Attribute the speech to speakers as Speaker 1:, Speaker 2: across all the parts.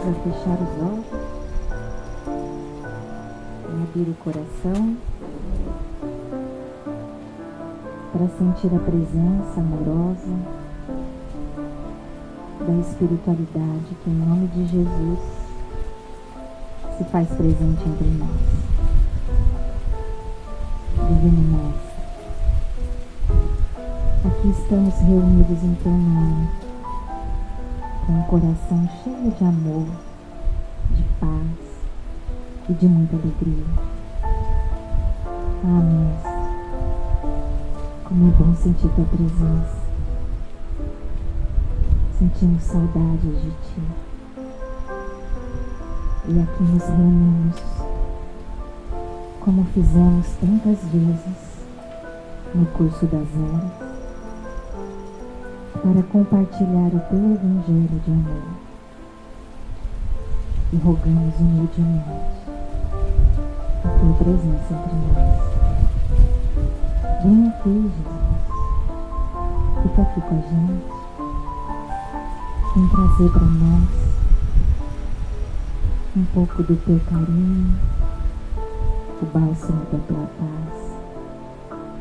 Speaker 1: a fechar os olhos e abrir o coração para sentir a presença amorosa da espiritualidade que, em nome de Jesus, se faz presente entre nós. Divino Mestre, aqui estamos reunidos em Teu nome, com um coração cheio de amor, de paz e de muita alegria. Ah, Mestre, como é bom sentir Tua presença. Sentimos saudades de Ti. E aqui nos reunimos, como fizemos tantas vezes no curso das eras, para compartilhar o Teu Evangelho de amor. E rogamos humildemente a Tua presença entre nós. Vem aqui, Jesus. Fica aqui com a gente. Vem trazer para nós um pouco do Teu carinho, o bálsamo da Tua paz,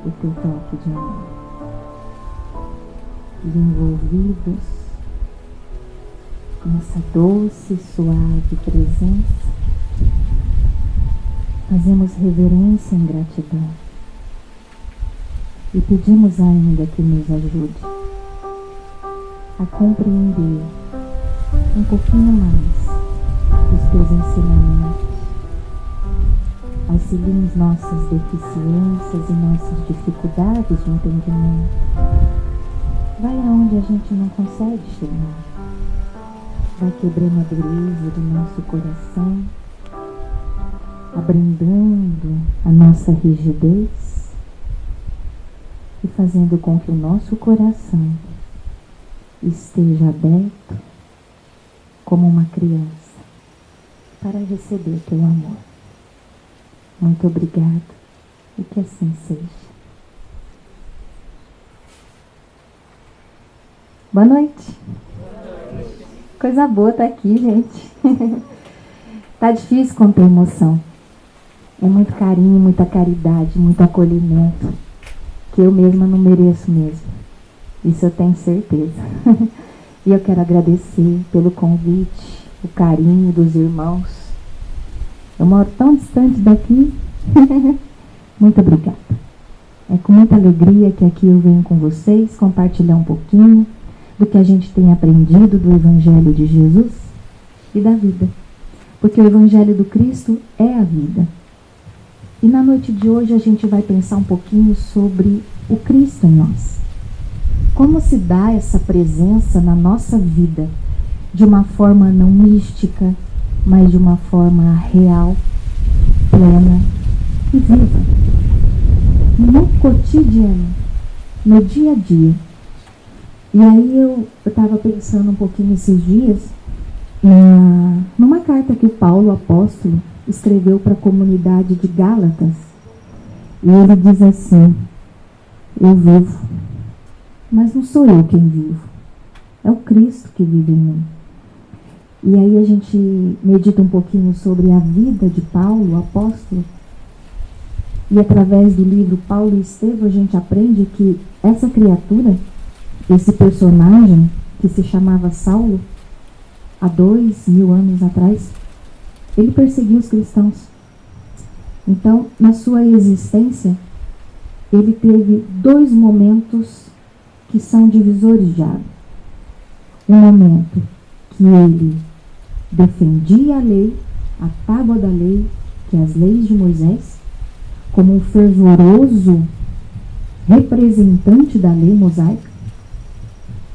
Speaker 1: o Teu toque de amor. E envolvidos nessa doce e suave presença, fazemos reverência em gratidão e pedimos ainda que nos ajude a compreender um pouquinho mais os Teus ensinamentos. Auxilie nossas deficiências e nossas dificuldades de entendimento. Vai aonde a gente não consegue chegar. Vai quebrando a dureza do nosso coração, abrandando a nossa rigidez e fazendo com que o nosso coração esteja aberto como uma criança para receber Teu amor. Muito obrigado e que assim seja. Boa noite. Coisa boa tá aqui, gente. Tá difícil conter emoção. É muito carinho, muita caridade, muito acolhimento que eu mesma não mereço mesmo. Isso eu tenho certeza. E eu quero agradecer pelo convite, o carinho dos irmãos. Eu moro tão distante daqui. Muito obrigada. É com muita alegria que aqui eu venho com vocês compartilhar um pouquinho do que a gente tem aprendido do Evangelho de Jesus e da vida. Porque o Evangelho do Cristo é a vida. E na noite de hoje a gente vai pensar um pouquinho sobre o Cristo em nós. Como se dá essa presença na nossa vida de uma forma não mística, mas de uma forma real, plena e viva. No cotidiano, no dia a dia. E aí eu estava pensando um pouquinho esses dias numa carta que o Paulo, o apóstolo, escreveu para a comunidade de Gálatas. E ele diz assim: eu vivo, mas não sou eu quem vivo, é o Cristo que vive em mim. E aí a gente medita um pouquinho sobre a vida de Paulo, o apóstolo, e através do livro Paulo e Estevão a gente aprende que essa criatura, esse personagem que se chamava Saulo, há 2000 anos atrás, ele perseguiu os cristãos. Então, na sua existência, ele teve 2 momentos que são divisores de água. Um momento que ele defendia a lei, a tábua da lei, que é as leis de Moisés, como um fervoroso representante da lei mosaica.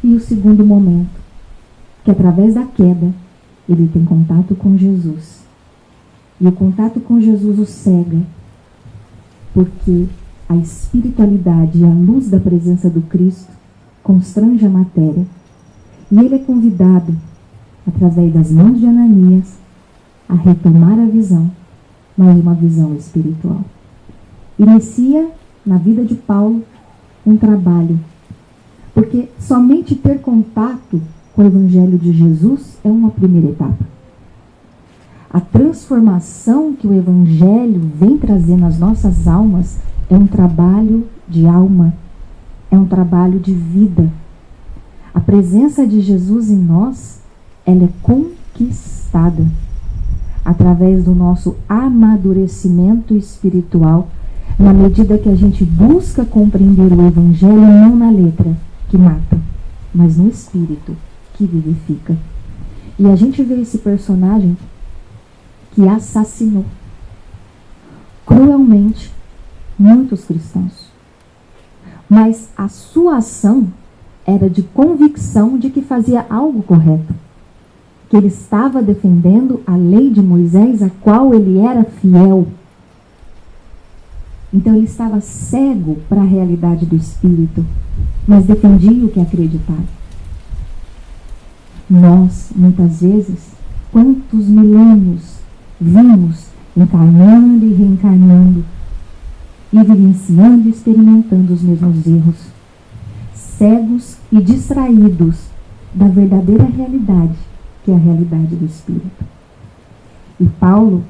Speaker 1: E o segundo momento, que através da queda, ele tem contato com Jesus. E o contato com Jesus o cega, porque a espiritualidade e a luz da presença do Cristo constrange a matéria. E ele é convidado, através das mãos de Ananias, a retomar a visão, mas uma visão espiritual. Inicia, na vida de Paulo, um trabalho. Porque somente ter contato com o Evangelho de Jesus é uma primeira etapa. A transformação que o Evangelho vem trazer nas nossas almas é um trabalho de alma, é um trabalho de vida. A presença de Jesus em nós, ela é conquistada através do nosso amadurecimento espiritual, na medida que a gente busca compreender o Evangelho não na letra, que mata, mas no espírito, que vivifica. E a gente vê esse personagem que assassinou cruelmente muitos cristãos. Mas a sua ação era de convicção de que fazia algo correto, que ele estava defendendo a lei de Moisés, a qual ele era fiel. Então ele estava cego para a realidade do Espírito, mas defendia o que acreditava. Nós, muitas vezes, quantos milênios vimos encarnando e reencarnando, e vivenciando e experimentando os mesmos erros, cegos e distraídos da verdadeira realidade, que é a realidade do Espírito. E Paulo,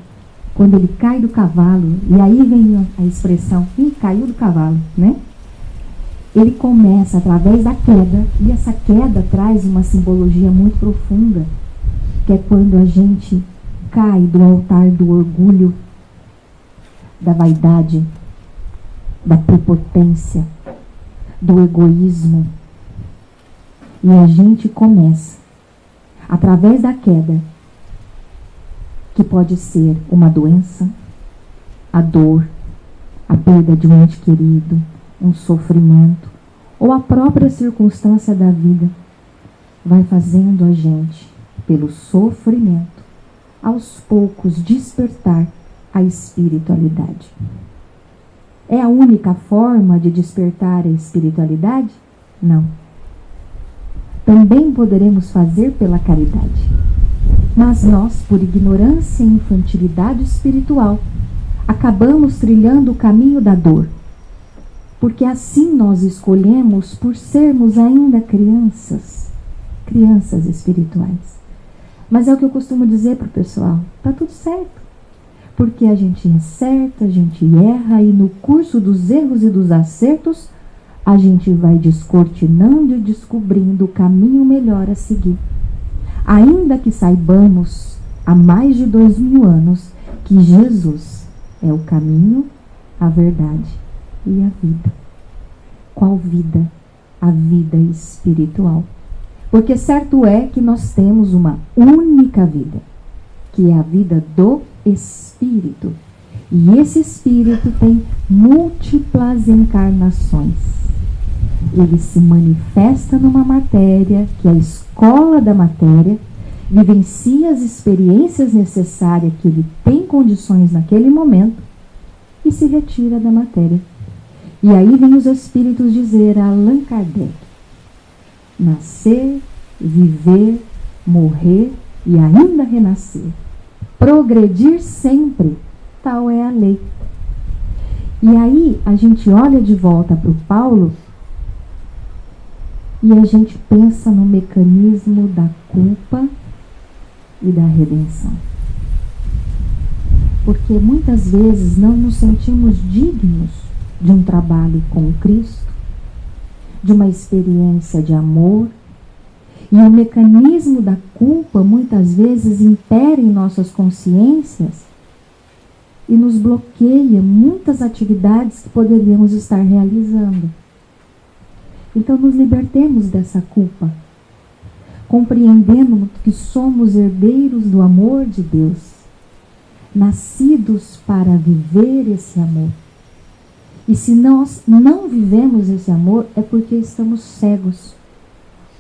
Speaker 1: quando ele cai do cavalo, e aí vem a expressão, caiu do cavalo, né? Ele começa através da queda, e essa queda traz uma simbologia muito profunda, que é quando a gente cai do altar do orgulho, da vaidade, da prepotência, do egoísmo. E a gente começa, através da queda, que pode ser uma doença, a dor, a perda de um ente querido, um sofrimento, ou a própria circunstância da vida, vai fazendo a gente, pelo sofrimento, aos poucos despertar a espiritualidade. É a única forma de despertar a espiritualidade? Não. Também poderemos fazer pela caridade. Mas nós, por ignorância e infantilidade espiritual, acabamos trilhando o caminho da dor. Porque assim nós escolhemos por sermos ainda crianças espirituais. Mas é o que eu costumo dizer para o pessoal, tá tudo certo. Porque a gente acerta, a gente erra, e no curso dos erros e dos acertos, a gente vai descortinando e descobrindo o caminho melhor a seguir. Ainda que saibamos, há mais de 2000 anos, que Jesus é o caminho, a verdade e a vida. Qual vida? A vida espiritual. Porque certo é que nós temos uma única vida, que é a vida do Espírito. E esse Espírito tem múltiplas encarnações. Ele se manifesta numa matéria, que é a escola da matéria, vivencia as experiências necessárias que ele tem condições naquele momento e se retira da matéria. E aí vem os Espíritos dizer a Allan Kardec: nascer, viver, morrer e ainda renascer. Progredir sempre, tal é a lei. E aí a gente olha de volta para o Paulo e a gente pensa no mecanismo da culpa e da redenção. Porque muitas vezes não nos sentimos dignos de um trabalho com Cristo, de uma experiência de amor, e o mecanismo da culpa muitas vezes impera em nossas consciências e nos bloqueia muitas atividades que poderíamos estar realizando. Então nos libertemos dessa culpa, compreendendo que somos herdeiros do amor de Deus, nascidos para viver esse amor. E se nós não vivemos esse amor, é porque estamos cegos,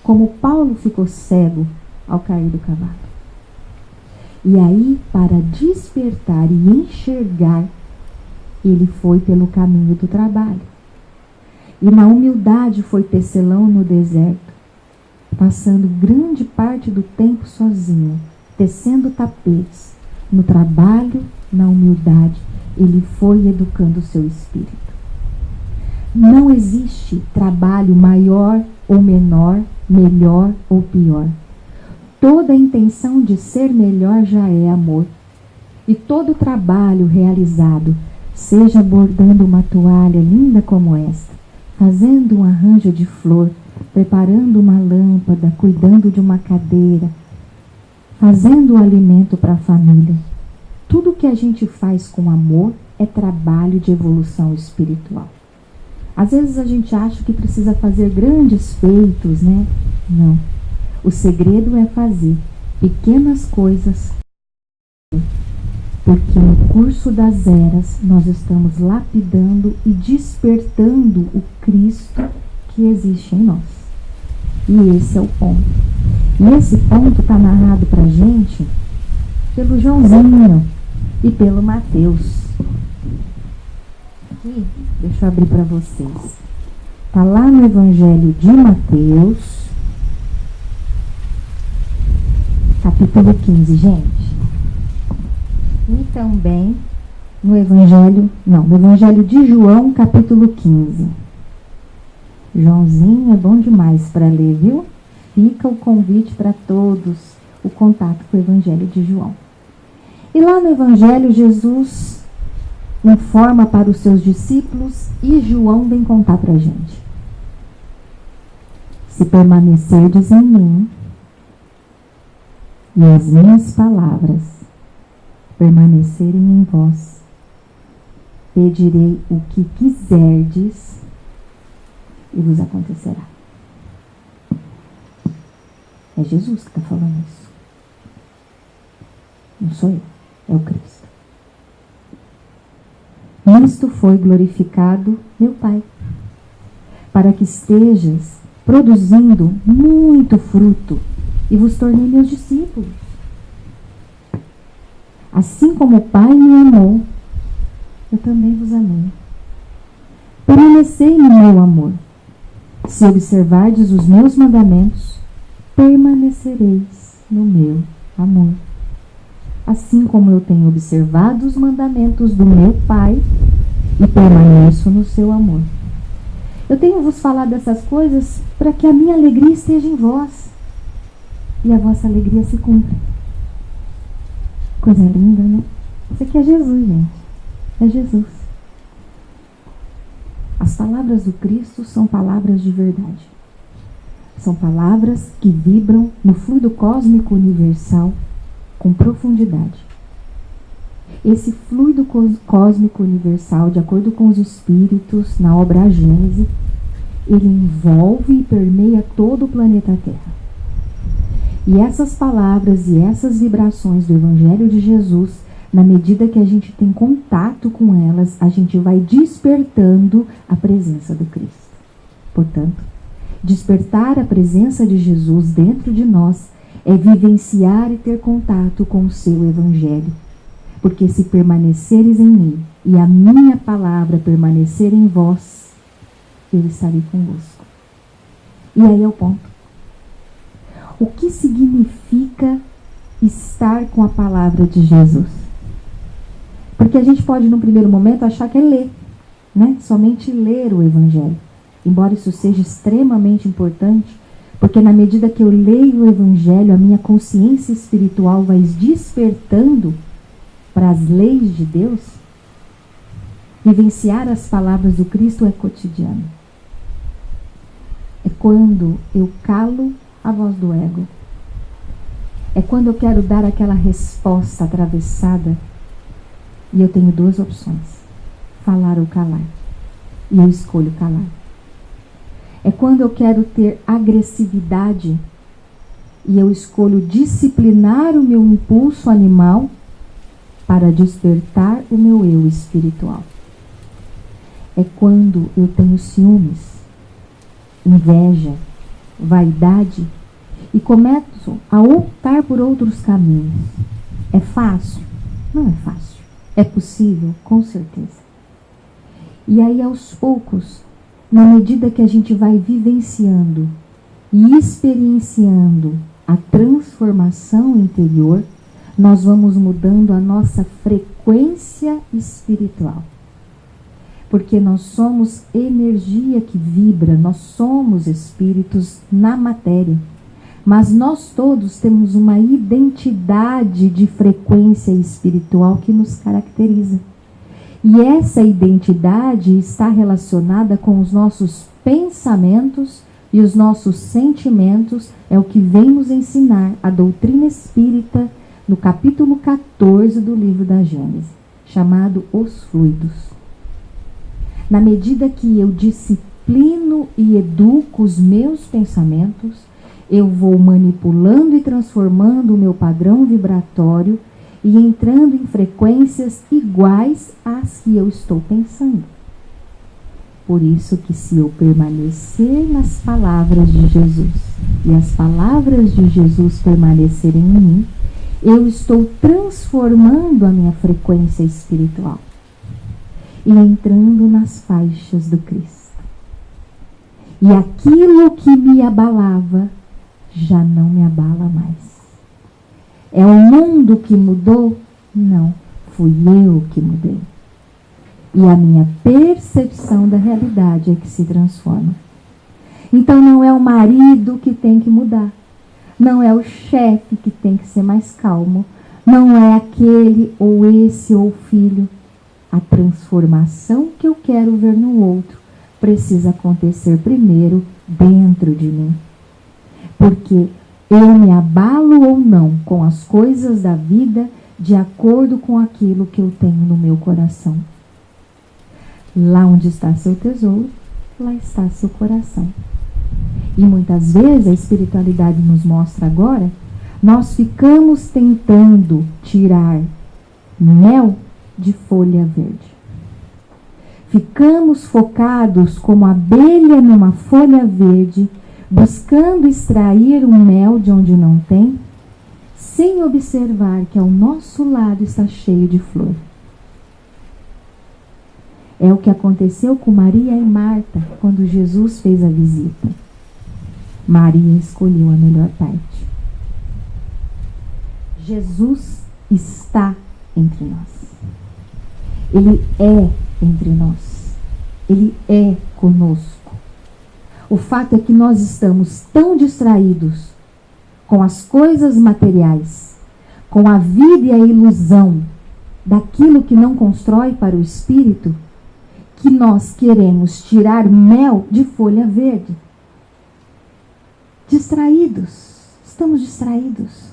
Speaker 1: como Paulo ficou cego ao cair do cavalo. E aí, para despertar e enxergar, ele foi pelo caminho do trabalho. E na humildade foi tecelão no deserto, passando grande parte do tempo sozinho, tecendo tapetes. No trabalho, na humildade, ele foi educando o seu espírito. Não existe trabalho maior ou menor, melhor ou pior. Toda a intenção de ser melhor já é amor. E todo o trabalho realizado, seja bordando uma toalha linda como esta, fazendo um arranjo de flor, preparando uma lâmpada, cuidando de uma cadeira, fazendo o alimento para a família. Tudo que a gente faz com amor é trabalho de evolução espiritual. Às vezes a gente acha que precisa fazer grandes feitos, né? Não. O segredo é fazer pequenas coisas, porque no curso das eras nós estamos lapidando e despertando o Cristo que existe em nós. E esse é o ponto. E esse ponto está narrado para a gente pelo Joãozinho e pelo Mateus. Aqui, deixa eu abrir para vocês. Está lá no Evangelho de Mateus, capítulo 15, gente. E também no Evangelho de João, capítulo 15. Joãozinho é bom demais para ler, viu? Fica o convite para todos, o contato com o Evangelho de João. E lá no Evangelho, Jesus informa para os seus discípulos e João vem contar para a gente. Se permanecerdes em mim e as minhas palavras permanecerem em vós, pedirei o que quiserdes e vos acontecerá. É Jesus que está falando isso. Não sou eu, é o Cristo. Nisto foi glorificado meu Pai, para que estejas produzindo muito fruto e vos tornei meus discípulos. Assim como o Pai me amou, eu também vos amei. Permanecei no meu amor. Se observardes os meus mandamentos, permanecereis no meu amor. Assim como eu tenho observado os mandamentos do meu Pai e permaneço no seu amor. Eu tenho vos falado dessas coisas para que a minha alegria esteja em vós e a vossa alegria se cumpra. Coisa linda, né? Isso aqui é Jesus, gente. É Jesus. As palavras do Cristo são palavras de verdade. São palavras que vibram no fluido cósmico universal com profundidade. Esse fluido cósmico universal, de acordo com os espíritos, na obra A Gênese, ele envolve e permeia todo o planeta Terra. E essas palavras e essas vibrações do Evangelho de Jesus, na medida que a gente tem contato com elas, a gente vai despertando a presença do Cristo. Portanto, despertar a presença de Jesus dentro de nós é vivenciar e ter contato com o seu Evangelho. Porque se permaneceres em mim e a minha palavra permanecer em vós, eu estarei convosco. E aí é o ponto. O que significa estar com a palavra de Jesus? Porque a gente pode, num primeiro momento, achar que é ler, né? Somente ler o Evangelho. Embora isso seja extremamente importante, porque na medida que eu leio o Evangelho, a minha consciência espiritual vai despertando para as leis de Deus. Vivenciar as palavras do Cristo é cotidiano. É quando eu calo a voz do ego. É quando eu quero dar aquela resposta atravessada e eu tenho duas opções: falar ou calar. E eu escolho calar. É quando eu quero ter agressividade e eu escolho disciplinar o meu impulso animal para despertar o meu eu espiritual. É quando eu tenho ciúmes, inveja, vaidade e começo a optar por outros caminhos. É fácil? Não é fácil. É possível? Com certeza. E aí, aos poucos, na medida que a gente vai vivenciando e experienciando a transformação interior, nós vamos mudando a nossa frequência espiritual. Porque nós somos energia que vibra, nós somos espíritos na matéria. Mas nós todos temos uma identidade de frequência espiritual que nos caracteriza. E essa identidade está relacionada com os nossos pensamentos e os nossos sentimentos. É o que vem nos ensinar a doutrina espírita no capítulo 14 do livro da Gênesis, chamado Os Fluidos. Na medida que eu disciplino e educo os meus pensamentos, eu vou manipulando e transformando o meu padrão vibratório e entrando em frequências iguais às que eu estou pensando. Por isso que se eu permanecer nas palavras de Jesus e as palavras de Jesus permanecerem em mim, eu estou transformando a minha frequência espiritual e entrando nas faixas do Cristo. E aquilo que me abalava já não me abala mais. É o mundo que mudou? Não, fui eu que mudei. E a minha percepção da realidade é que se transforma. Então não é o marido que tem que mudar. Não é o chefe que tem que ser mais calmo. Não é aquele ou esse ou o filho. A transformação que eu quero ver no outro precisa acontecer primeiro dentro de mim. Porque eu me abalo ou não com as coisas da vida de acordo com aquilo que eu tenho no meu coração. Lá onde está seu tesouro, lá está seu coração. E muitas vezes a espiritualidade nos mostra agora, nós ficamos tentando tirar mel de folha verde. Ficamos focados como abelha numa folha verde, buscando extrair um mel de onde não tem, sem observar que ao nosso lado está cheio de flor. É o que aconteceu com Maria e Marta quando Jesus fez a visita. Maria escolheu a melhor parte. Jesus está entre nós. Ele é entre nós. Ele é conosco. O fato é que nós estamos tão distraídos com as coisas materiais, com a vida e a ilusão daquilo que não constrói para o espírito, que nós queremos tirar mel de folha verde. Distraídos, estamos distraídos.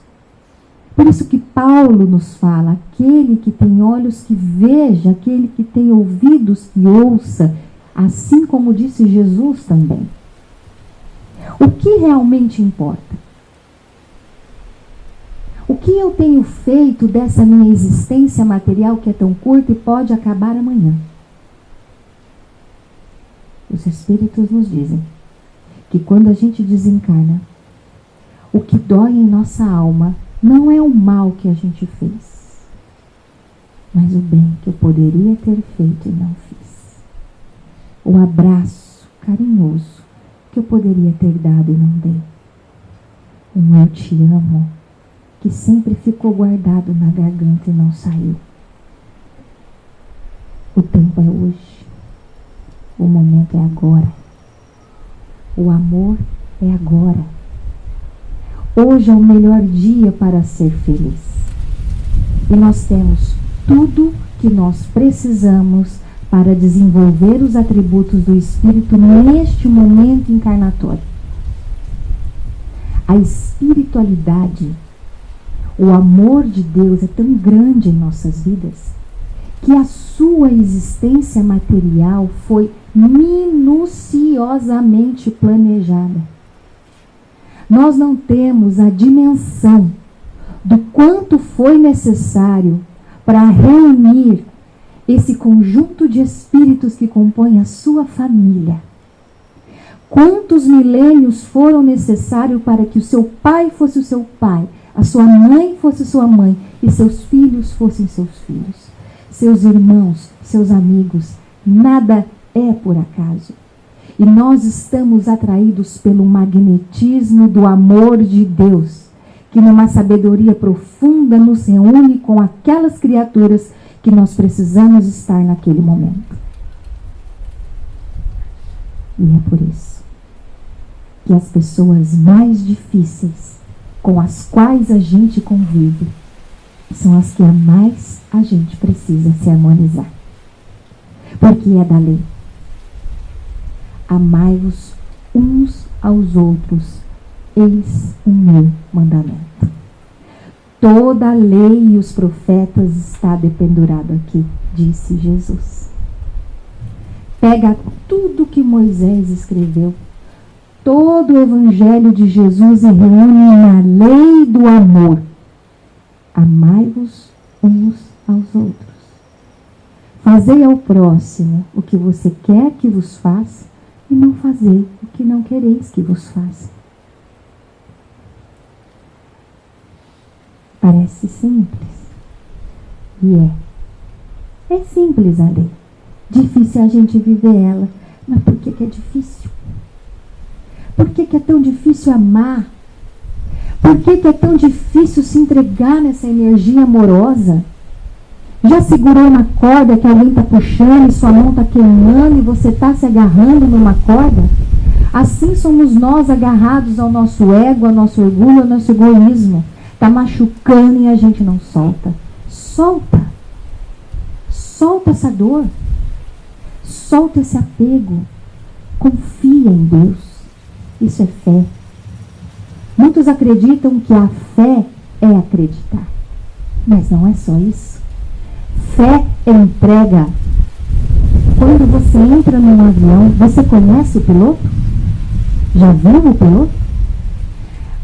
Speaker 1: Por isso que Paulo nos fala, aquele que tem olhos que veja, aquele que tem ouvidos que ouça, assim como disse Jesus também. O que realmente importa? O que eu tenho feito dessa minha existência material que é tão curta e pode acabar amanhã? Os Espíritos nos dizem que quando a gente desencarna, o que dói em nossa alma não é o mal que a gente fez, mas o bem que eu poderia ter feito e não fiz. O abraço carinhoso que eu poderia ter dado e não dei. Um eu te amo que sempre ficou guardado na garganta e não saiu. O tempo é hoje. O momento é agora. O amor é agora. Hoje é o melhor dia para ser feliz. E nós temos tudo que nós precisamos para desenvolver os atributos do Espírito neste momento encarnatório. A espiritualidade, o amor de Deus é tão grande em nossas vidas que a sua existência material foi minuciosamente planejada. Nós não temos a dimensão do quanto foi necessário para reunir esse conjunto de espíritos que compõem a sua família. Quantos milênios foram necessários para que o seu pai fosse o seu pai, a sua mãe fosse sua mãe e seus filhos fossem seus filhos, seus irmãos, seus amigos. Nada é por acaso. E nós estamos atraídos pelo magnetismo do amor de Deus, que numa sabedoria profunda nos reúne com aquelas criaturas que nós precisamos estar naquele momento. E é por isso que as pessoas mais difíceis com as quais a gente convive são as que mais a gente precisa se harmonizar. Porque é da lei. Amai-vos uns aos outros, eis o meu mandamento. Toda a lei e os profetas está dependurado aqui, disse Jesus. Pega tudo que Moisés escreveu, todo o evangelho de Jesus, e reúne na lei do amor. Amai-vos uns aos outros. Fazei ao próximo o que você quer que vos faça, e não fazei o que não quereis que vos faça. Parece simples. E é. É simples a lei. Difícil a gente viver ela. Mas por que é difícil? Por que é tão difícil amar? Por que é tão difícil se entregar nessa energia amorosa? Já segurou uma corda que alguém está puxando e sua mão está queimando e você está se agarrando numa corda? Assim somos nós agarrados ao nosso ego, ao nosso orgulho, ao nosso egoísmo. Está machucando e a gente não solta. Solta. Solta essa dor. Solta esse apego. Confia em Deus. Isso é fé. Muitos acreditam que a fé é acreditar. Mas não é só isso. Fé é entrega. Quando você entra num avião, você conhece o piloto? Já viu o piloto?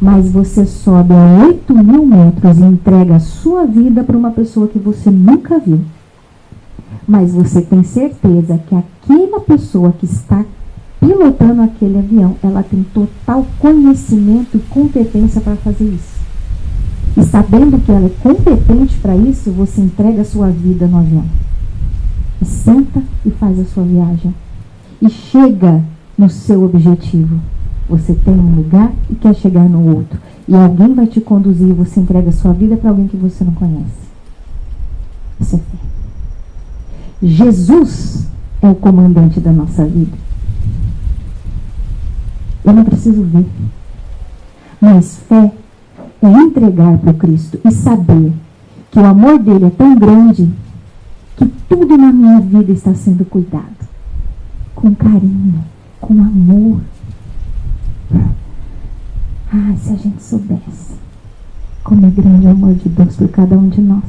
Speaker 1: Mas você sobe a 8.000 metros e entrega a sua vida para uma pessoa que você nunca viu. Mas você tem certeza que aquela pessoa que está pilotando aquele avião, ela tem total conhecimento e competência para fazer isso. E sabendo que ela é competente para isso, você entrega a sua vida no avião. E senta e faz a sua viagem. E chega no seu objetivo. Você tem um lugar e quer chegar no outro. E alguém vai te conduzir e você entrega a sua vida para alguém que você não conhece. Isso é fé. Jesus é o comandante da nossa vida. Eu não preciso ver. Mas fé é entregar para o Cristo e saber que o amor dele é tão grande que tudo na minha vida está sendo cuidado. Com carinho, com amor. Ah, se a gente soubesse como é grande o amor de Deus por cada um de nós.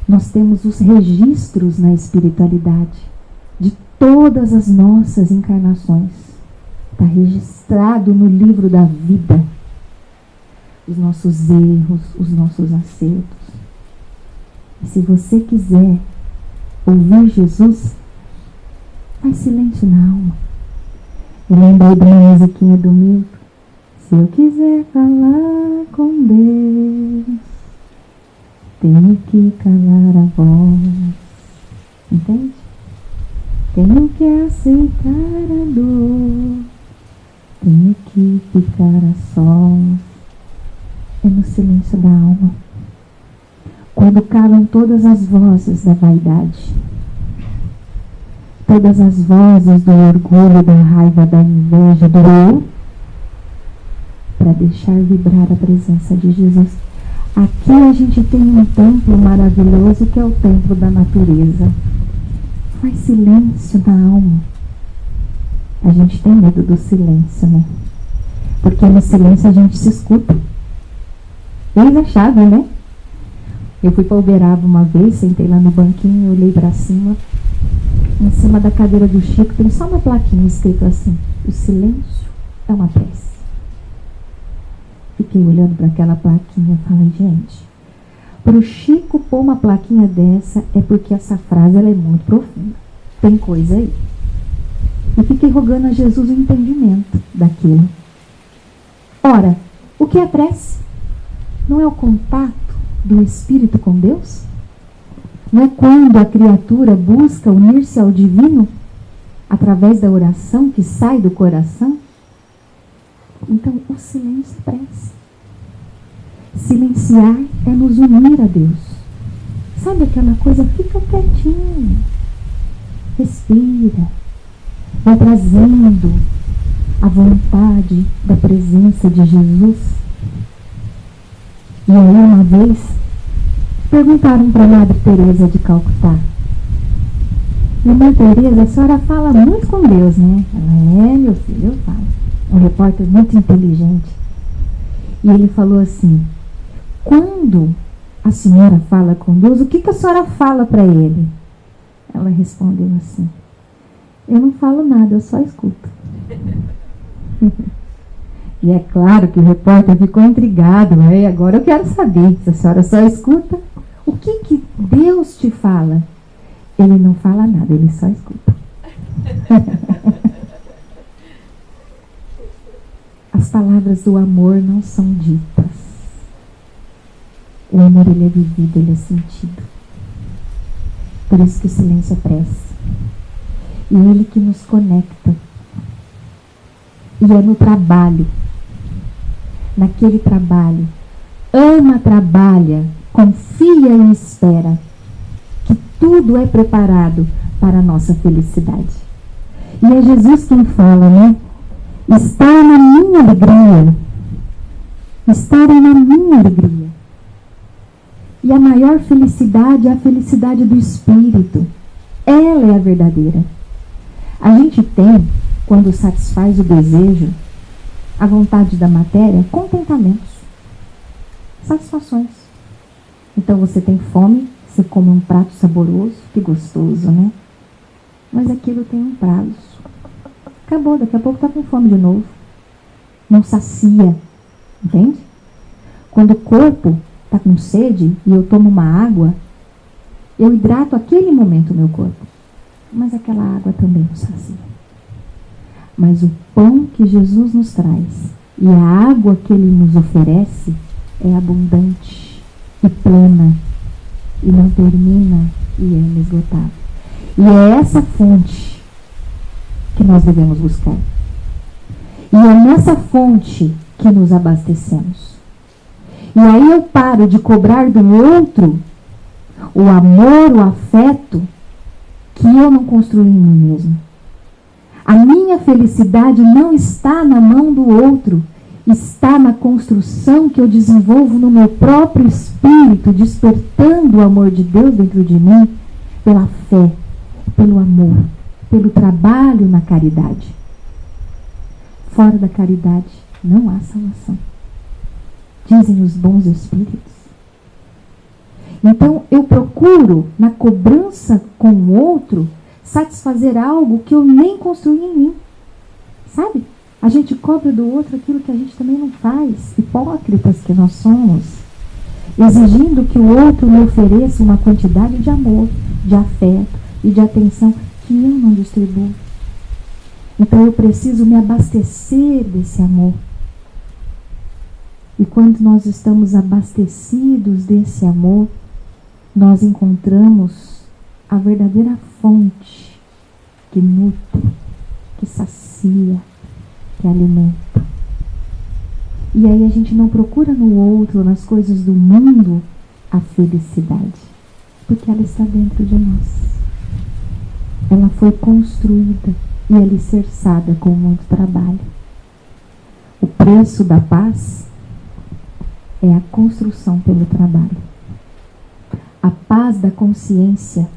Speaker 1: Nós temos os registros na espiritualidade de todas as nossas encarnações. Está registrado no livro da vida. Os nossos erros, os nossos acertos. E se você quiser ouvir Jesus, faz silêncio na alma. Eu lembrei de uma musiquinha do Milton. Se eu quiser falar com Deus, tenho que calar a voz. Entende? Tenho que aceitar a dor. Tenho que ficar a sós. É no silêncio da alma. Quando calam todas as vozes da vaidade, todas as vozes do orgulho, da raiva, da inveja, do eu, para deixar vibrar a presença de Jesus. Aqui a gente tem um templo maravilhoso que é o templo da natureza. Faz silêncio na alma. A gente tem medo do silêncio, né? Porque no silêncio a gente se escuta. Eles achavam, né? Eu fui para Uberaba uma vez, sentei lá no banquinho, olhei para cima. Em cima da cadeira do Chico tem só uma plaquinha escrito assim: o silêncio é uma prece. Fiquei olhando para aquela plaquinha e falei, gente, para o Chico pôr uma plaquinha dessa é porque essa frase ela é muito profunda. Tem coisa aí. E fiquei rogando a Jesus o entendimento daquilo. Ora, o que é prece? Não é o contato do Espírito com Deus? Não é quando a criatura busca unir-se ao divino através da oração que sai do coração? Então, o silêncio é prece. Silenciar é nos unir a Deus. Sabe aquela coisa? Fica quietinho. Respira. Vai trazendo a vontade da presença de Jesus. E aí uma vez perguntaram para a Madre Teresa de Calcutá: Irmã Teresa, a senhora fala muito com Deus, né? Ela: é, meu filho, eu falo. Um repórter muito inteligente. E ele falou assim: quando a senhora fala com Deus, o que a senhora fala para ele? Ela respondeu assim: eu não falo nada, eu só escuto. E é claro que o repórter ficou intrigado, né? Agora eu quero saber, se a senhora só escuta, o que Deus te fala? Ele não fala nada, ele só escuta. As palavras do amor não são ditas. O amor, ele é vivido, ele é sentido. Por isso que o silêncio é prece. E ele que nos conecta. E é no trabalho. Naquele trabalho. Ama, trabalha, confia e espera. Que tudo é preparado para a nossa felicidade. E é Jesus quem fala, né? Está na minha alegria. Estar na minha alegria. E a maior felicidade é a felicidade do Espírito. Ela é a verdadeira. A gente tem, quando satisfaz o desejo, a vontade da matéria, contentamentos, satisfações. Então você tem fome, você come um prato saboroso, que gostoso, né? Mas aquilo tem um prazo. Acabou, daqui a pouco está com fome de novo. Não sacia, entende? Quando o corpo está com sede e eu tomo uma água, eu hidrato aquele momento o meu corpo. Mas aquela água também não sacia. Mas o pão que Jesus nos traz e a água que Ele nos oferece é abundante e plena e não termina e é inesgotável. E é essa fonte que nós devemos buscar. E é nessa fonte que nos abastecemos. E aí eu paro de cobrar do outro o amor, o afeto que eu não construí em mim mesmo. A minha felicidade não está na mão do outro, está na construção que eu desenvolvo no meu próprio espírito, despertando o amor de Deus dentro de mim, pela fé, pelo amor, pelo trabalho na caridade. Fora da caridade não há salvação, dizem os bons espíritos. Então eu procuro, na cobrança com o outro, satisfazer algo que eu nem construí em mim. Sabe? A gente cobra do outro aquilo que a gente também não faz. Hipócritas que nós somos. Exigindo que o outro me ofereça uma quantidade de amor, de afeto e de atenção que eu não distribuo. Então eu preciso me abastecer desse amor. E quando nós estamos abastecidos desse amor, nós encontramos a verdadeira fonte que nutre, que sacia, que alimenta. E aí a gente não procura no outro, nas coisas do mundo, a felicidade, porque ela está dentro de nós. Ela foi construída e alicerçada com muito trabalho. O preço da paz é a construção pelo trabalho. A paz da consciência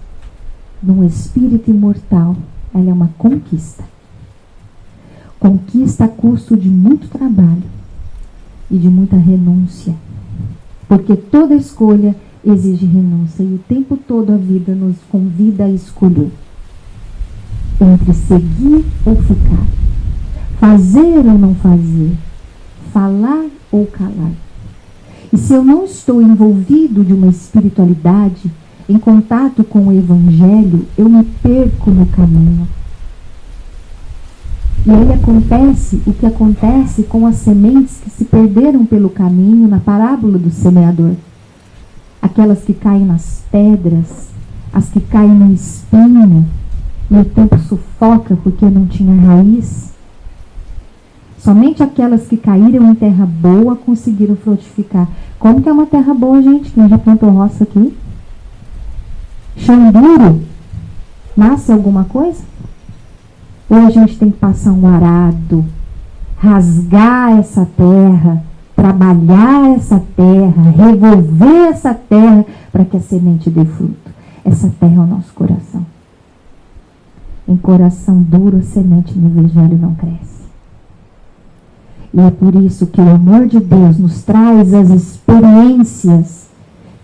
Speaker 1: num espírito imortal, ela é uma conquista. Conquista a custo de muito trabalho e de muita renúncia. Porque toda escolha exige renúncia e o tempo todo a vida nos convida a escolher entre seguir ou ficar, fazer ou não fazer, falar ou calar. E se eu não estou envolvido de uma espiritualidade, em contato com o Evangelho, eu me perco no caminho. E aí acontece o que acontece com as sementes que se perderam pelo caminho na parábola do semeador. Aquelas que caem nas pedras, as que caem no espinho, e o tempo sufoca porque não tinha raiz. Somente aquelas que caíram em terra boa conseguiram frutificar. Como que é uma terra boa, gente? Quem já plantou roça aqui? Chão duro? Nasce alguma coisa? Ou a gente tem que passar um arado rasgar essa terra, trabalhar essa terra, revolver essa terra para que a semente dê fruto. Essa terra é o nosso coração. Em coração duro, a semente no evangelho não cresce. E é por isso que o amor de Deus nos traz as experiências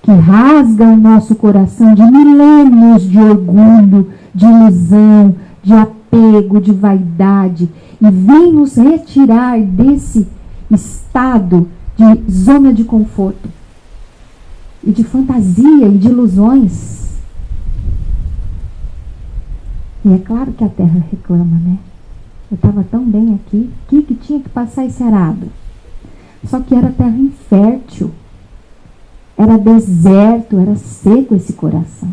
Speaker 1: que rasgam o nosso coração de milênios de orgulho, de ilusão, de apego, de vaidade, e vem nos retirar desse estado de zona de conforto, e de fantasia e de ilusões. E é claro que a terra reclama, né? Eu estava tão bem aqui, que tinha que passar esse arado. Só que era terra infértil, era deserto, era seco esse coração.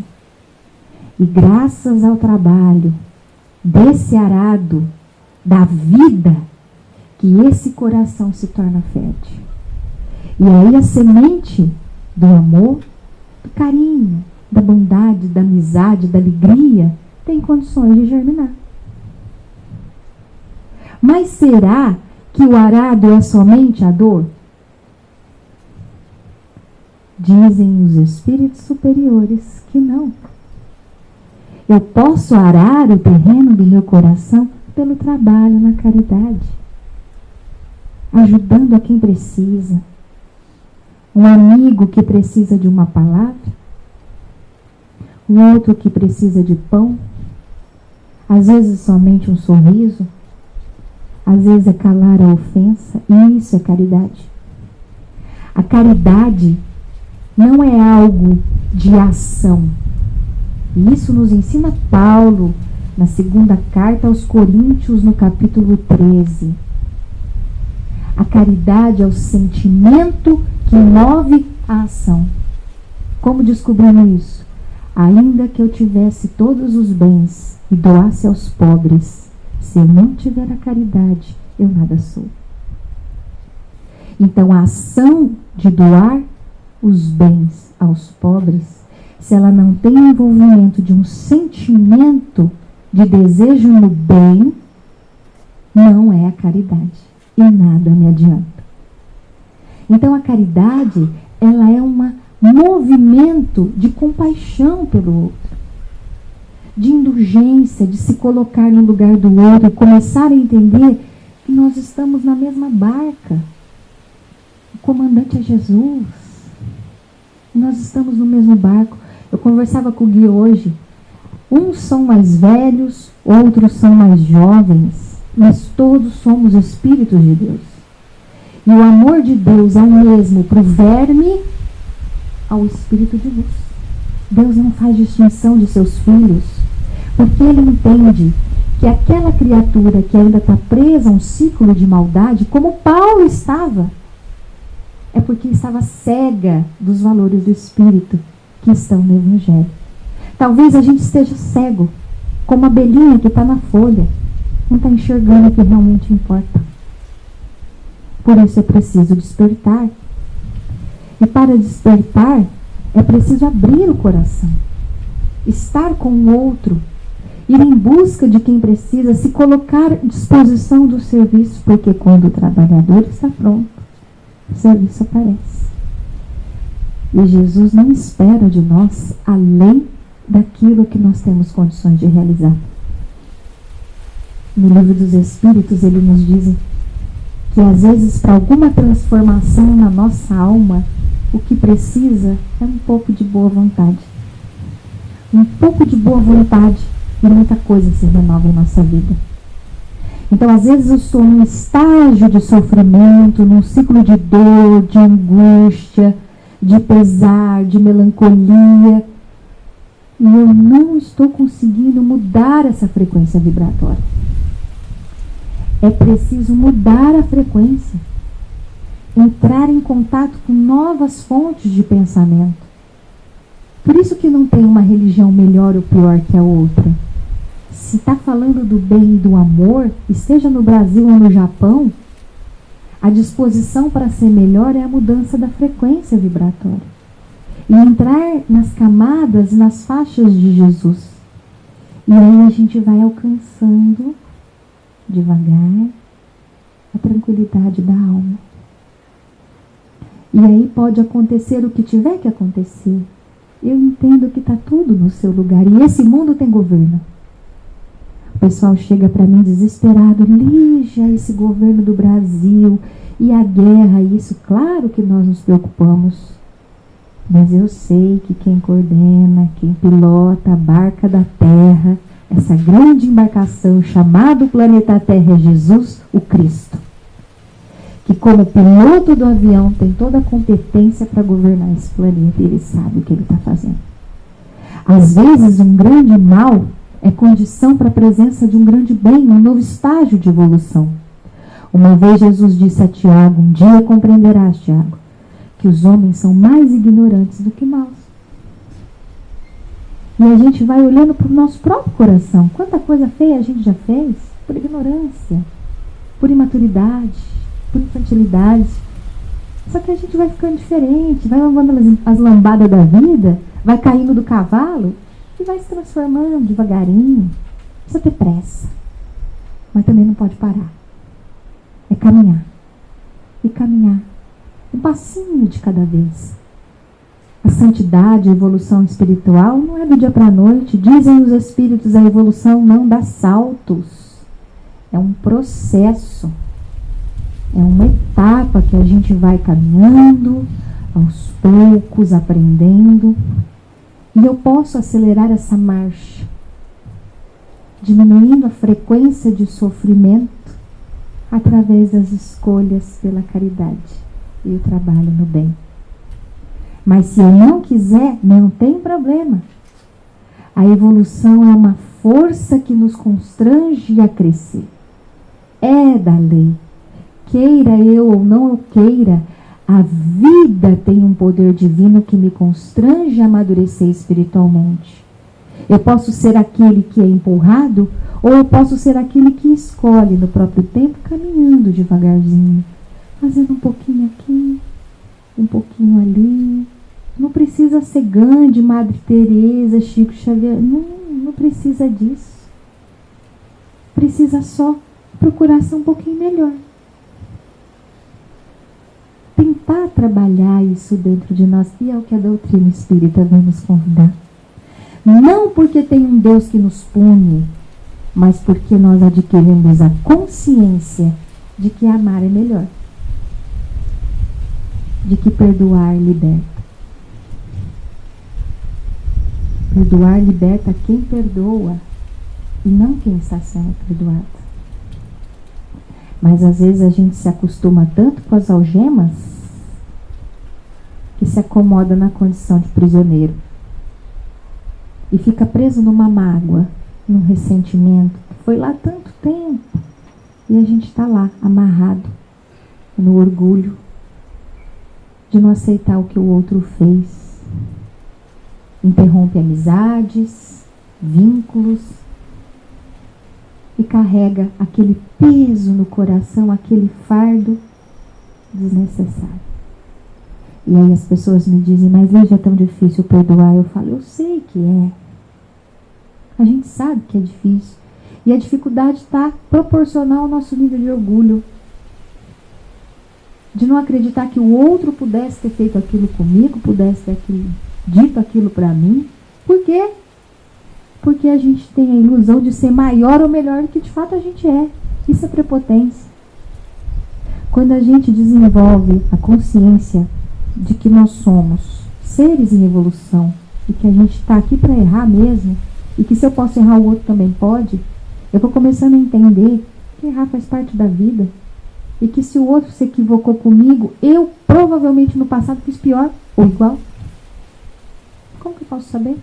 Speaker 1: E graças ao trabalho desse arado, da vida, que esse coração se torna fértil. E aí a semente do amor, do carinho, da bondade, da amizade, da alegria, tem condições de germinar. Mas será que o arado é somente a dor? Dizem os espíritos superiores que não. Eu posso arar o terreno do meu coração pelo trabalho na caridade, ajudando a quem precisa. Um amigo que precisa de uma palavra, um outro que precisa de pão, às vezes somente um sorriso, às vezes é calar a ofensa, e isso é caridade. A caridade não é algo de ação. E isso nos ensina Paulo na segunda carta aos Coríntios, no capítulo 13. A caridade é o sentimento que move a ação. Como descobrimos isso? Ainda que eu tivesse todos os bens e doasse aos pobres, se eu não tiver a caridade, eu nada sou. Então a ação de doar os bens aos pobres, se ela não tem o envolvimento de um sentimento de desejo no bem, não é a caridade. E nada me adianta. Então a caridade, ela é um movimento de compaixão pelo outro, de indulgência, de se colocar no lugar do outro e começar a entender que nós estamos na mesma barca. O comandante é Jesus. Nós estamos no mesmo barco. Eu conversava com o Gui hoje. Uns são mais velhos, outros são mais jovens, mas todos somos espíritos de Deus. E o amor de Deus é o mesmo para o verme ao espírito de luz. Deus não faz distinção de seus filhos, porque Ele entende que aquela criatura que ainda está presa a um ciclo de maldade, como Paulo estava, é porque estava cega dos valores do Espírito que estão no Evangelho. Talvez a gente esteja cego, como a abelhinha que está na folha, não está enxergando o que realmente importa. Por isso é preciso despertar. E para despertar, é preciso abrir o coração, estar com o outro, ir em busca de quem precisa, se colocar à disposição do serviço, porque quando o trabalhador está pronto, o serviço aparece. E Jesus não espera de nós além daquilo que nós temos condições de realizar. No Livro dos Espíritos, ele nos diz que às vezes para alguma transformação na nossa alma, o que precisa é um pouco de boa vontade. Um pouco de boa vontade e muita coisa se renova em nossa vida. Então, às vezes eu estou num estágio de sofrimento, num ciclo de dor, de angústia, de pesar, de melancolia, e eu não estou conseguindo mudar essa frequência vibratória. É preciso mudar a frequência, entrar em contato com novas fontes de pensamento. Por isso que não tem uma religião melhor ou pior que a outra. Se está falando do bem e do amor, esteja no Brasil ou no Japão, a disposição para ser melhor é a mudança da frequência vibratória. E entrar nas camadas, nas faixas de Jesus. E aí a gente vai alcançando, devagar, a tranquilidade da alma. E aí pode acontecer o que tiver que acontecer. Eu entendo que está tudo no seu lugar. E esse mundo tem governo. O pessoal chega para mim desesperado. Lígia, esse governo do Brasil e a guerra, isso, claro que nós nos preocupamos. Mas eu sei que quem coordena, quem pilota a barca da Terra, essa grande embarcação chamada planeta Terra, é Jesus, o Cristo. Que como piloto do avião tem toda a competência para governar esse planeta, e ele sabe o que ele está fazendo. Às vezes um grande mal é condição para a presença de um grande bem, um novo estágio de evolução. Uma vez Jesus disse a Tiago, um dia compreenderás, Tiago, que os homens são mais ignorantes do que maus. E a gente vai olhando para o nosso próprio coração. Quanta coisa feia a gente já fez por ignorância, por imaturidade, por infantilidade. Só que a gente vai ficando diferente, vai levando as lambadas da vida, vai caindo do cavalo e vai se transformando devagarinho. Precisa ter pressa, mas também não pode parar. É caminhar. E caminhar. Um passinho de cada vez. A santidade, a evolução espiritual não é do dia para a noite. Dizem os espíritos, a evolução não dá saltos. É um processo. É uma etapa que a gente vai caminhando, aos poucos, aprendendo. E eu posso acelerar essa marcha, diminuindo a frequência de sofrimento através das escolhas pela caridade e o trabalho no bem. Mas se eu não quiser, não tem problema. A evolução é uma força que nos constrange a crescer. É da lei. Queira eu ou não eu queira, a vida tem um poder divino que me constrange a amadurecer espiritualmente. Eu posso ser aquele que é empurrado, ou eu posso ser aquele que escolhe no próprio tempo, caminhando devagarzinho, fazendo um pouquinho aqui, um pouquinho ali. Não precisa ser Gandhi, Madre Teresa, Chico Xavier, não precisa disso. Precisa só procurar ser um pouquinho melhor. Tentar trabalhar isso dentro de nós, e é o que a doutrina espírita vem nos convidar. Não porque tem um Deus que nos pune, mas porque nós adquirimos a consciência de que amar é melhor. De que perdoar liberta. Perdoar liberta quem perdoa e não quem está sendo perdoado. Mas às vezes a gente se acostuma tanto com as algemas que se acomoda na condição de prisioneiro. E fica preso numa mágoa, num ressentimento. Foi lá tanto tempo. E a gente está lá, amarrado, no orgulho de não aceitar o que o outro fez. Interrompe amizades, vínculos. E carrega aquele peso no coração, aquele fardo desnecessário. E aí as pessoas me dizem, mas Lígia, é tão difícil perdoar. Eu falo, eu sei que é. A gente sabe que é difícil. E a dificuldade está proporcional ao nosso nível de orgulho. De não acreditar que o outro pudesse ter feito aquilo comigo, pudesse ter dito aquilo para mim. Por quê? Porque a gente tem a ilusão de ser maior ou melhor do que de fato a gente é. Isso é prepotência. Quando a gente desenvolve a consciência de que nós somos seres em evolução e que a gente está aqui para errar mesmo, e que se eu posso errar, o outro também pode, eu vou começando a entender que errar faz parte da vida e que se o outro se equivocou comigo, eu provavelmente no passado fiz pior ou igual. Como que eu posso saber?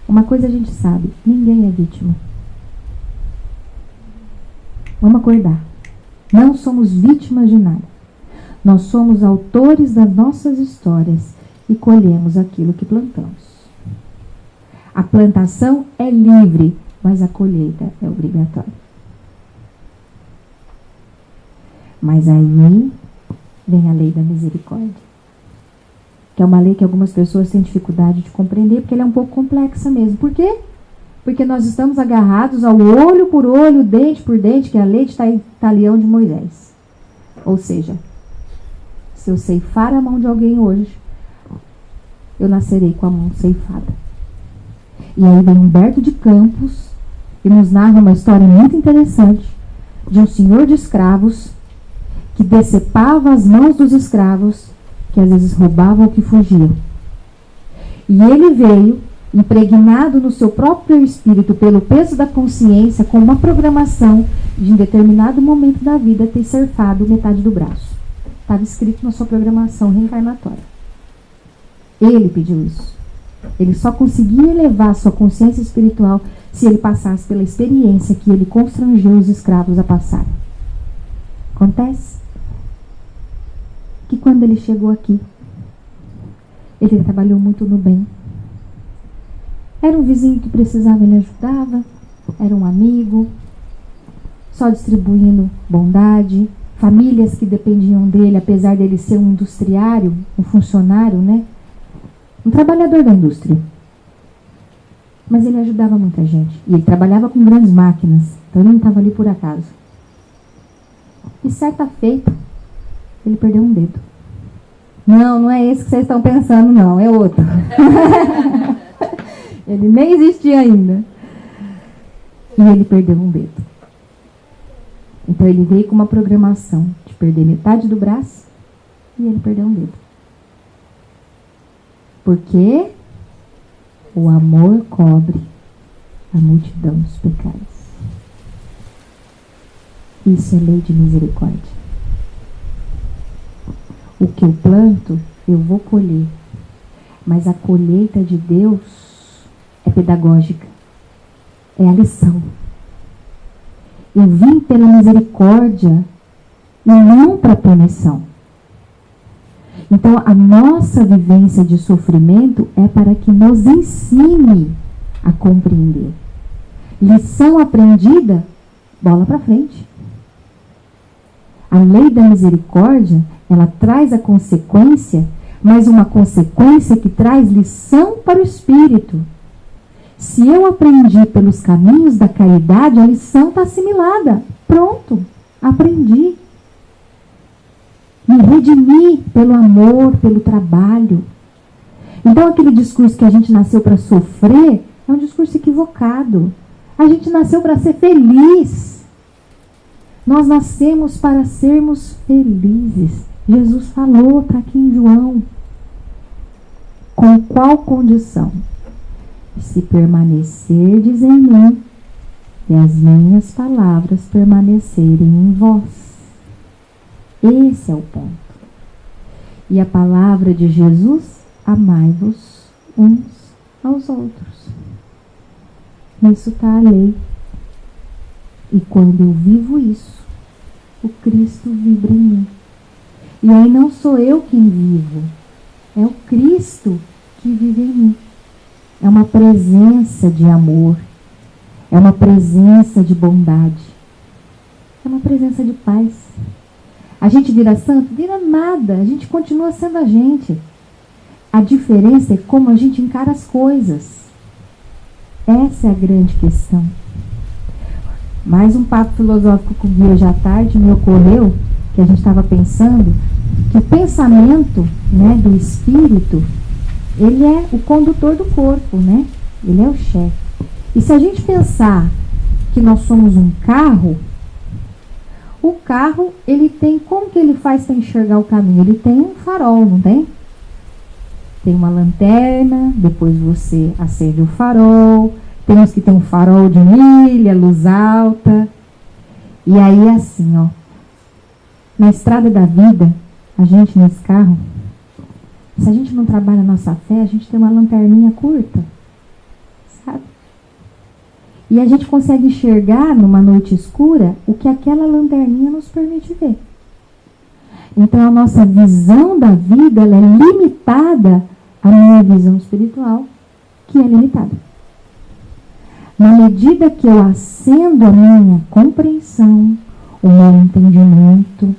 Speaker 1: Uma coisa a gente sabe, ninguém é vítima. Vamos acordar. Não somos vítimas de nada. Nós somos autores das nossas histórias e colhemos aquilo que plantamos. A plantação é livre, mas a colheita é obrigatória. Mas aí vem a lei da misericórdia, que é uma lei que algumas pessoas têm dificuldade de compreender, porque ela é um pouco complexa mesmo. Por quê? Porque nós estamos agarrados ao olho por olho, dente por dente, que é a lei de talião de Moisés. Ou seja, se eu ceifar a mão de alguém hoje, eu nascerei com a mão ceifada. E aí vem Humberto de Campos e nos narra uma história muito interessante de um senhor de escravos que decepava as mãos dos escravos que às vezes roubavam ou que fugiam. E ele veio, impregnado no seu próprio espírito pelo peso da consciência, com uma programação de em determinado momento da vida ter ceifado metade do braço. Estava escrito na sua programação reencarnatória. Ele pediu isso. Ele só conseguia elevar sua consciência espiritual se ele passasse pela experiência que ele constrangeu os escravos a passar. Acontece que quando ele chegou aqui, ele trabalhou muito no bem. Era um vizinho que precisava, ele ajudava. Era um amigo, só distribuindo bondade. Famílias que dependiam dele, apesar dele ser um industriário, um funcionário, né? Um trabalhador da indústria. Mas ele ajudava muita gente. E ele trabalhava com grandes máquinas. Então ele não estava ali por acaso. E certa feita, ele perdeu um dedo. Não é esse que vocês estão pensando, não. É outro. Ele nem existia ainda. E ele perdeu um dedo. Então ele veio com uma programação de perder metade do braço e ele perdeu um dedo. Porque o amor cobre a multidão dos pecados. Isso é lei de misericórdia. O que eu planto, eu vou colher. Mas a colheita de Deus é pedagógica. É a lição. Eu vim pela misericórdia e não para a punição. Então, a nossa vivência de sofrimento é para que nos ensine a compreender. Lição aprendida, bola para frente. A lei da misericórdia, ela traz a consequência, mas uma consequência que traz lição para o espírito. Se eu aprendi pelos caminhos da caridade, a lição está assimilada. Pronto, aprendi. Me redimi pelo amor, pelo trabalho. Então, aquele discurso que a gente nasceu para sofrer é um discurso equivocado. A gente nasceu para ser feliz. Nós nascemos para sermos felizes. Jesus falou, está aqui em João. Com qual condição? Se permanecerdes em mim e as minhas palavras permanecerem em vós. Esse é o ponto. E a palavra de Jesus, amai-vos uns aos outros. Nisso está a lei. E quando eu vivo isso, o Cristo vibra em mim. E aí não sou eu quem vivo, é o Cristo que vive em mim. É uma presença de amor, é uma presença de bondade, é uma presença de paz. A gente vira santo? Vira nada, a gente continua sendo a gente. A diferença é como a gente encara as coisas. Essa é a grande questão. Mais um papo filosófico comigo hoje à tarde me ocorreu, que a gente estava pensando, que o pensamento, né, do espírito, ele é o condutor do corpo, né? Ele é o chefe. E se a gente pensar que nós somos um carro, o carro, ele tem, como que ele faz para enxergar o caminho? Ele tem um farol, não tem? Tem uma lanterna, depois você acende o farol, tem uns que tem um farol de milha, luz alta. E aí assim, ó, na estrada da vida, a gente nesse carro, se a gente não trabalha a nossa fé, a gente tem uma lanterninha curta, sabe? E a gente consegue enxergar numa noite escura o que aquela lanterninha nos permite ver. Então a nossa visão da vida, ela é limitada à minha visão espiritual, que é limitada. Na medida que eu acendo a minha compreensão, o meu entendimento,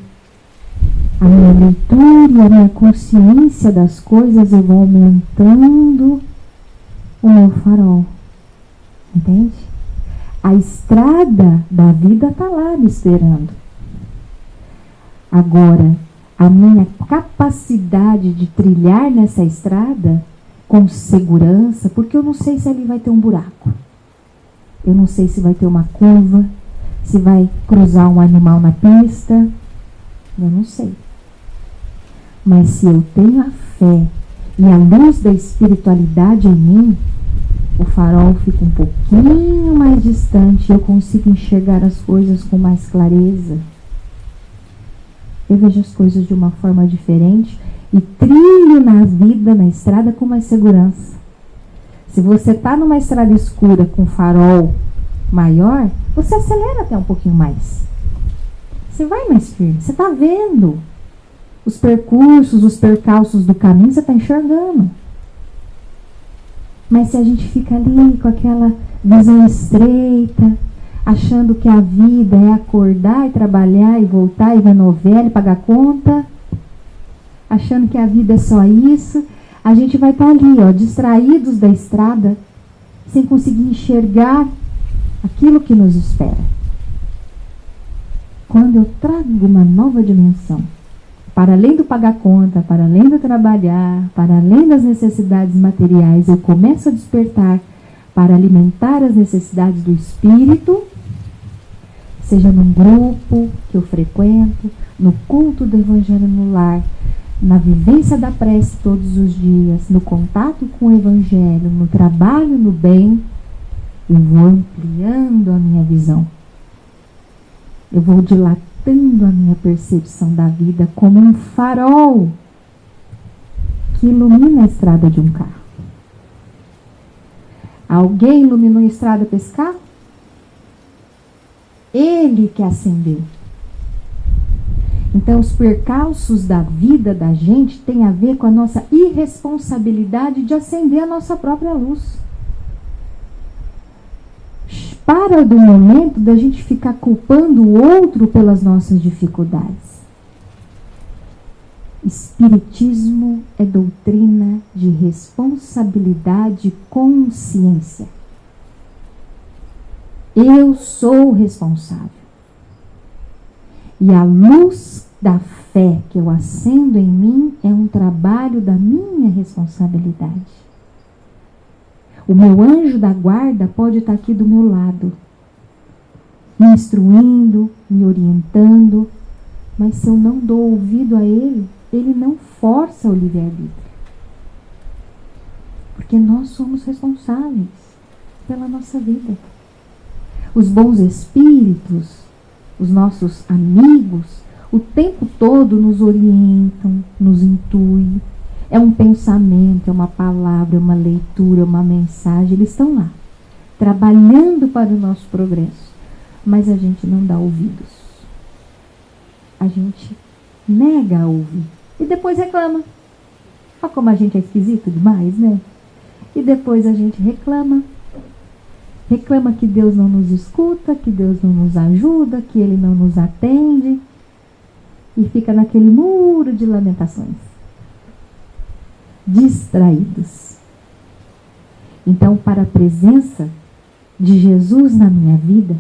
Speaker 1: a minha leitura e a minha consciência das coisas, eu vou aumentando o meu farol. Entende? A estrada da vida está lá me esperando. Agora, a minha capacidade de trilhar nessa estrada com segurança, porque eu não sei se ali vai ter um buraco. Eu não sei se vai ter uma curva, se vai cruzar um animal na pista. Eu não sei. Mas se eu tenho a fé e a luz da espiritualidade em mim, o farol fica um pouquinho mais distante e eu consigo enxergar as coisas com mais clareza. Eu vejo as coisas de uma forma diferente e trilho na vida, na estrada, com mais segurança. Se você está numa estrada escura com farol maior, você acelera até um pouquinho mais. Você vai mais firme, você está vendo os percursos, os percalços do caminho, você está enxergando. Mas se a gente fica ali com aquela visão estreita, achando que a vida é acordar e trabalhar e voltar e ver novela e pagar conta, achando que a vida é só isso, a gente vai estar ali, ó, distraídos da estrada, sem conseguir enxergar aquilo que nos espera. Quando eu trago uma nova dimensão, para além do pagar conta, para além do trabalhar, para além das necessidades materiais, eu começo a despertar para alimentar as necessidades do espírito, seja num grupo que eu frequento, no culto do evangelho no lar, na vivência da prece todos os dias, no contato com o evangelho, no trabalho no bem, eu vou ampliando a minha visão. Eu vou dilatando a minha percepção da vida como um farol que ilumina a estrada de um carro. Alguém iluminou a estrada para esse carro? Ele que acendeu. Então, os percalços da vida da gente têm a ver com a nossa irresponsabilidade de acender a nossa própria luz. Para do momento da gente ficar culpando o outro pelas nossas dificuldades. Espiritismo é doutrina de responsabilidade e consciência. Eu sou responsável. E a luz da fé que eu acendo em mim é um trabalho da minha responsabilidade. O meu anjo da guarda pode estar aqui do meu lado, me instruindo, me orientando, mas se eu não dou ouvido a ele, ele não força o livre-arbítrio. Porque nós somos responsáveis pela nossa vida. Os bons espíritos, os nossos amigos, o tempo todo nos orientam, nos intuem. É um pensamento, é uma palavra, é uma leitura, é uma mensagem. Eles estão lá, trabalhando para o nosso progresso. Mas a gente não dá ouvidos. A gente nega a ouvir. E depois reclama. Olha como a gente é esquisito demais, né? E depois a gente reclama. Reclama que Deus não nos escuta, que Deus não nos ajuda, que Ele não nos atende. E fica naquele muro de lamentações. Distraídos. Então, para a presença de Jesus na minha vida,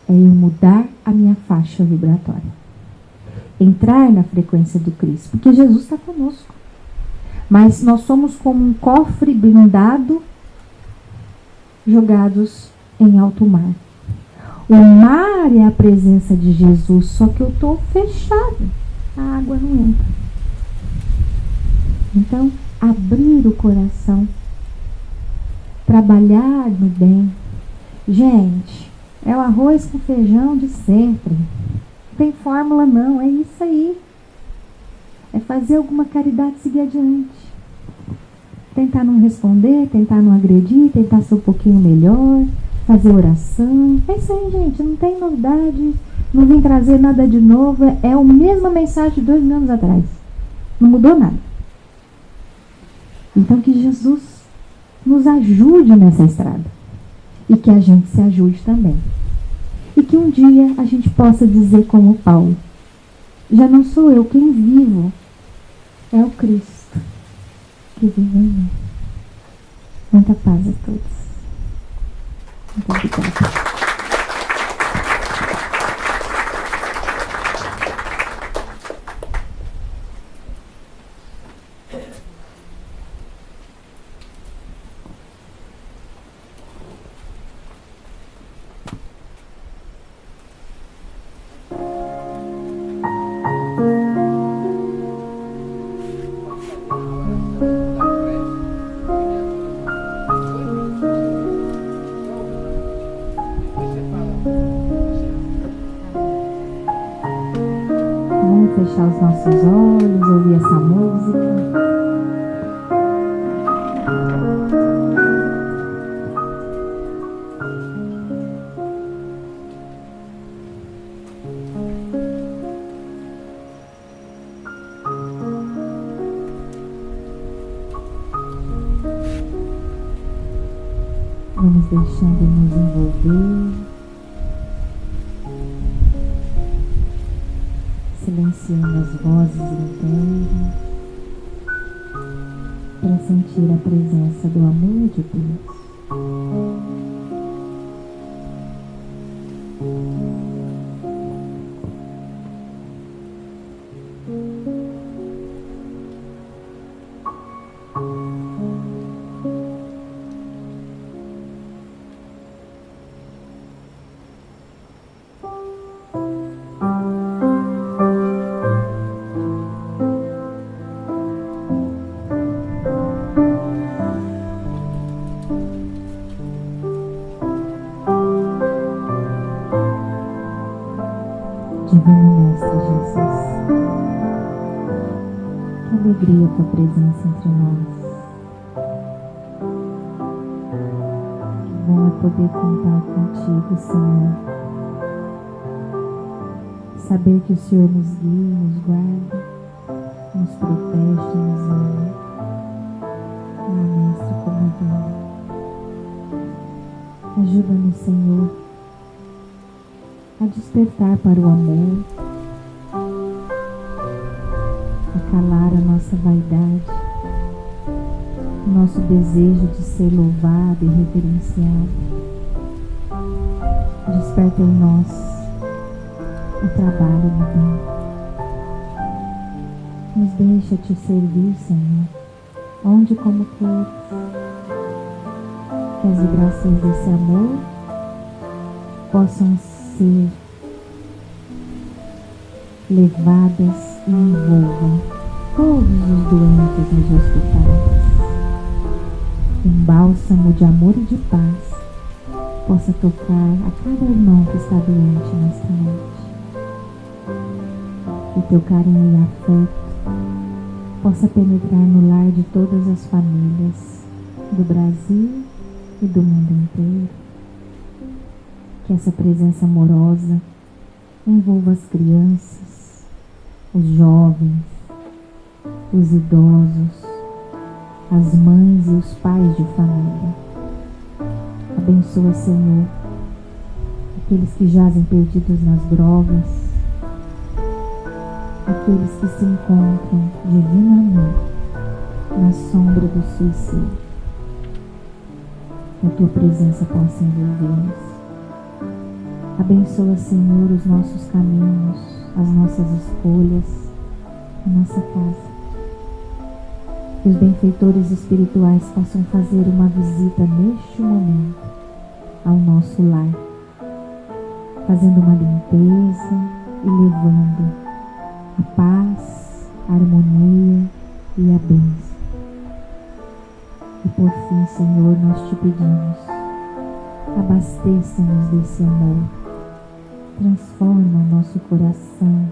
Speaker 1: é eu mudar a minha faixa vibratória. Entrar na frequência do Cristo, porque Jesus está conosco. Mas nós somos como um cofre blindado jogados em alto mar. O mar é a presença de Jesus, só que eu estou fechado. A água não entra. Então, abrir o coração, trabalhar no bem. Gente, é o arroz com feijão de sempre. Não tem fórmula não, é isso aí. É fazer alguma caridade e seguir adiante. Tentar não responder, tentar não agredir, tentar ser um pouquinho melhor, fazer oração. É isso aí, gente, não tem novidade, não vim trazer nada de novo, é a mesma mensagem de 2000 anos atrás. Não mudou nada. Então que Jesus nos ajude nessa estrada. E que a gente se ajude também. E que um dia a gente possa dizer como Paulo: já não sou eu quem vivo, é o Cristo que vive em mim. Muita paz a todos. Muito obrigada. Fechar os nossos olhos, ouvir essa música. Vamos deixando-nos envolver. Silenciando as vozes internas para sentir a presença do amor de Deus. Divino Mestre Jesus, que alegria tua presença entre nós. Que bom é poder contar contigo, Senhor. Saber que o Senhor nos guia, nos guarda, nos protege, nos ama. Mestre, como é bom. Ajuda-nos, Senhor, a despertar para o amor, a calar a nossa vaidade, o nosso desejo de ser louvado e reverenciado. Desperta em nós o trabalho no bem. Nos deixa te servir, Senhor, onde e como queres. Que as vibrações desse amor possam ser levadas e envolvam todos os doentes nos hospitais. Que um bálsamo de amor e de paz possa tocar a cada irmão que está doente nesta noite. Que teu carinho e afeto possa penetrar no lar de todas as famílias do Brasil e do mundo inteiro. Que essa presença amorosa envolva as crianças, os jovens, os idosos, as mães e os pais de família. Abençoa, Senhor, aqueles que jazem perdidos nas drogas, aqueles que se encontram divinamente na sombra do suicídio. Que a tua presença possa envolvê-los. Abençoa, Senhor, os nossos caminhos, as nossas escolhas, a nossa casa. Que os benfeitores espirituais possam fazer uma visita neste momento ao nosso lar, fazendo uma limpeza e levando a paz, a harmonia e a bênção. E por fim, Senhor, nós te pedimos, abasteça-nos desse amor. Transforma o nosso coração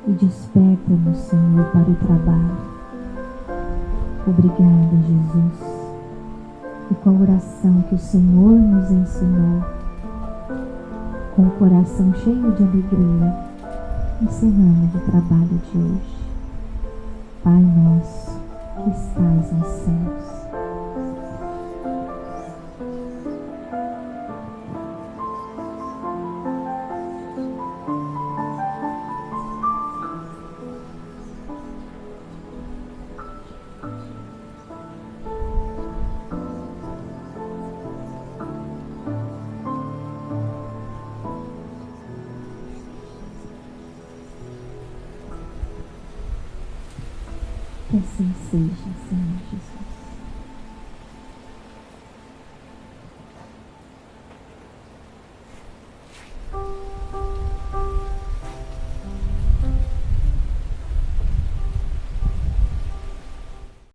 Speaker 1: e desperta-nos, Senhor, para o trabalho. Obrigada, Jesus. E com a oração que o Senhor nos ensinou, com o coração cheio de alegria, encerramos o trabalho de hoje. Pai nosso, que estás nos céus, Que assim seja, Senhor Jesus.